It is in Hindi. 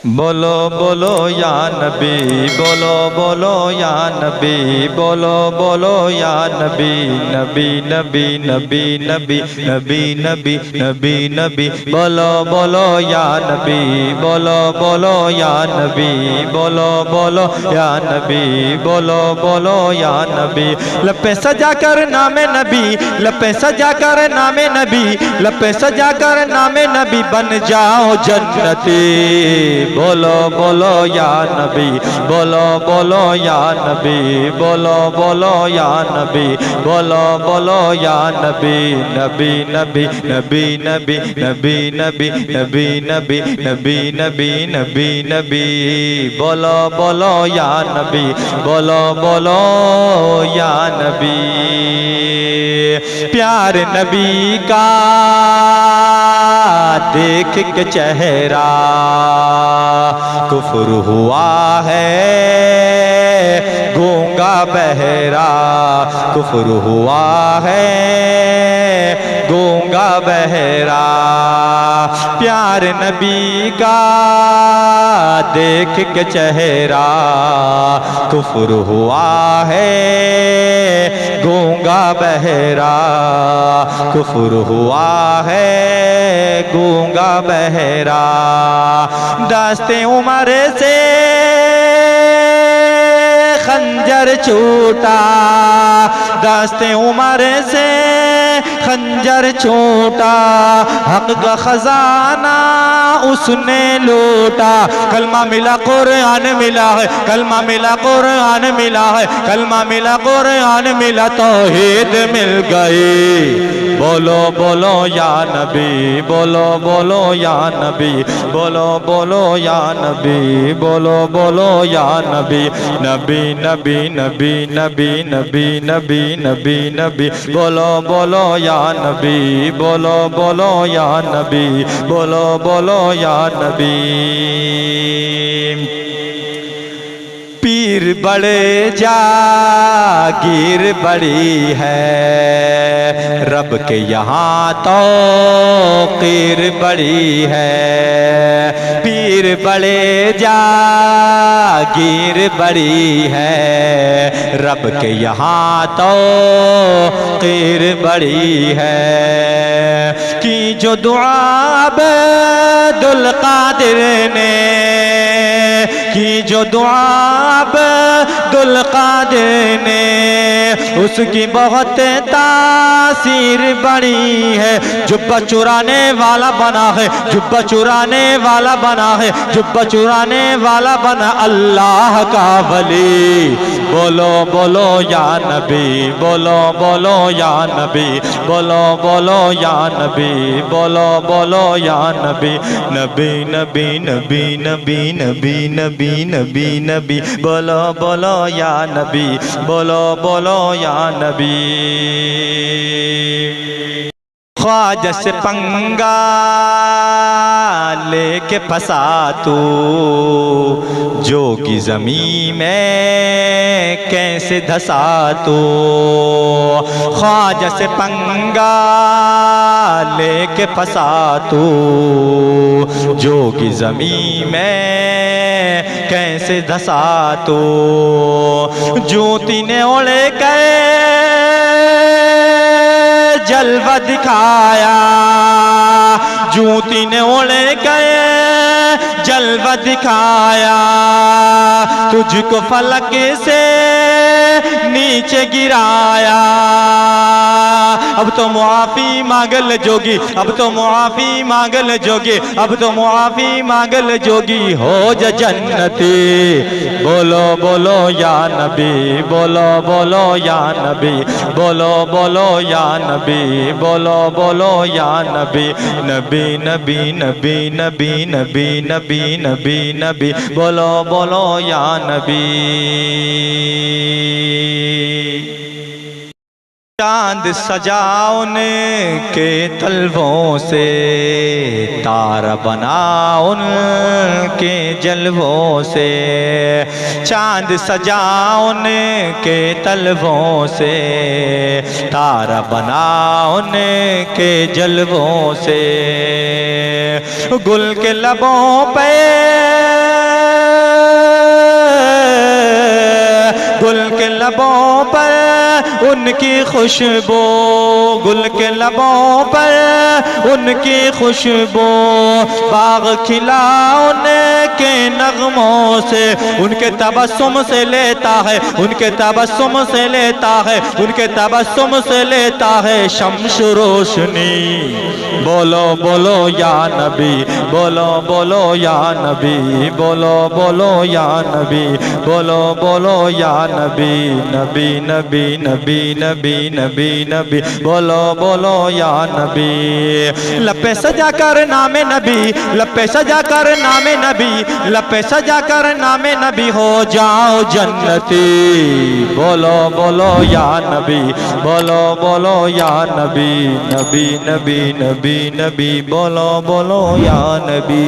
बोलो बोलो या नबी, बोलो बोलो या नबी, बोलो बोलो या नबी, नबी नबी नबी नबी नबी नबी नबी नबी, बोलो बोलो या नबी, बोलो बोलो या नबी, बोलो बोलो या नबी, बोलो बोलो या नबी। लपे सजा कर नामे नबी, लपे सजा कर नामे नबी, लपे सजा कर नामे नबी, बन जाओ जन्नती। बोलो बोलो या नबी, बोलो बोलो या नबी, बोलो बोलो या नबी, बोलो बोलो या नबी, नबी नबी नबी नबी नबी नबी नबी नबी नबी नबी नबी नबी, बोलो बोलो या नबी, बोलो बोलो या नबी। प्यार नबी का देख के चेहरा कुफ्र हुआ है गूंगा बहरा, कुफ्र हुआ है गूंगा बहरा। प्यार नबी का देख के चेहरा कुफ्र हुआ है गूंगा बहरा, कुफ्र हुआ है गूंगा बहरा। दस्ते उमर से खंजर छूटा, दस्ते उमर से खंजर छूटा, हक का खजाना उसने लूटा। कलमा मिला कुरान मिला है, कलमा मिला कुरान मिला है, कलमा मिला कुरान मिला, तौहीद मिल गई। बोलो बोलो या नबी, बोलो बोलो या नबी, बोलो बोलो या नबी, बोलो बोलो या नबी, नबी नबी नबी नबी नबी नबी नबी नबी, बोलो बोलो या नबी, बोलो बोलो या नबी, बोलो बोलो या नबी। पीर बड़े जागीर बड़ी है, रब के यहाँ तो कीर बड़ी है। पीर बड़े जागीर बड़ी है, रब के यहाँ तो कीर बड़ी है। कि जो दुआ अब्दुल कादिर ने, कि जो दुआ अब्दुल कादिर ने, उसकी बहुत तासीर बड़ी है। जुब्बा चुराने वाला बना है, जुब्बा चुराने वाला बना है, जुब्बा चुराने वाला बना अल्लाह का वली। बोलो बोलो या नबी, बोलो बोलो या नबी, बोलो बोलो या नबी, बोलो बोलो या नबी, नबी नबी नबी नबी नबी नबी नबी नबी, बोलो बोलो या नबी, बोलो बोलो या नबी। ख्वाजा से पंगा लेके फंसा तू, जोगी ज़मीं में कैसे धंसा तू। ख्वाजा से पंगा लेके फंसा तू, जोगी ज़मीं में कैसे धंसा तू। जूती ने ओढ़े गए जलवा दिखाया, जूती ने ओढ़े गए जलवा दिखाया, तुझको फलक से नीचे गिराया। अब तो मुआफ़ी मांगल जोगी, अब तो मुआफ़ी मांगल जोगी, अब तो मुआफ़ी मांगल जोगी, हो जा जन्नती। बोलो बोलो या नबी, बोलो बोलो या नबी, बोलो बोलो या नबी, बोलो बोलो या नबी, नबी नबी नबी नबी नबी नबी नबी नबी, बोलो बोलो या नबी। चांद सजा उनके तलवों से, तारा बना उनके जलवों से। चांद सजा उनके तलवों से, तारा बना उनके जलवों से। गुल के लबों पे लबों पर उनकी खुशबू, गुल के लबों पर उनकी खुशबू, बाग खिला उनके नगमों से, उनके तबस्सुम से लेता है, उनके तबस्सुम से लेता है, उनके तबस्सुम से लेता है शम्स रोशनी। बोलो बोलो या नबी, बोलो बोलो या नबी, बोलो बोलो या नबी, बोलो बोलो या नबी, नबी नबी नबी नबी नबी नबी, बोलो बोलो या नबी। लपे सजा कर नामे नबी, लपे सजा कर नामे नबी, लपे सजा कर नामे नबी हो जाओ जन्नती। बोलो बोलो या नबी, बोलो बोलो या नबी, नबी नबी नबी नबी, बोलो बोलो या नबी।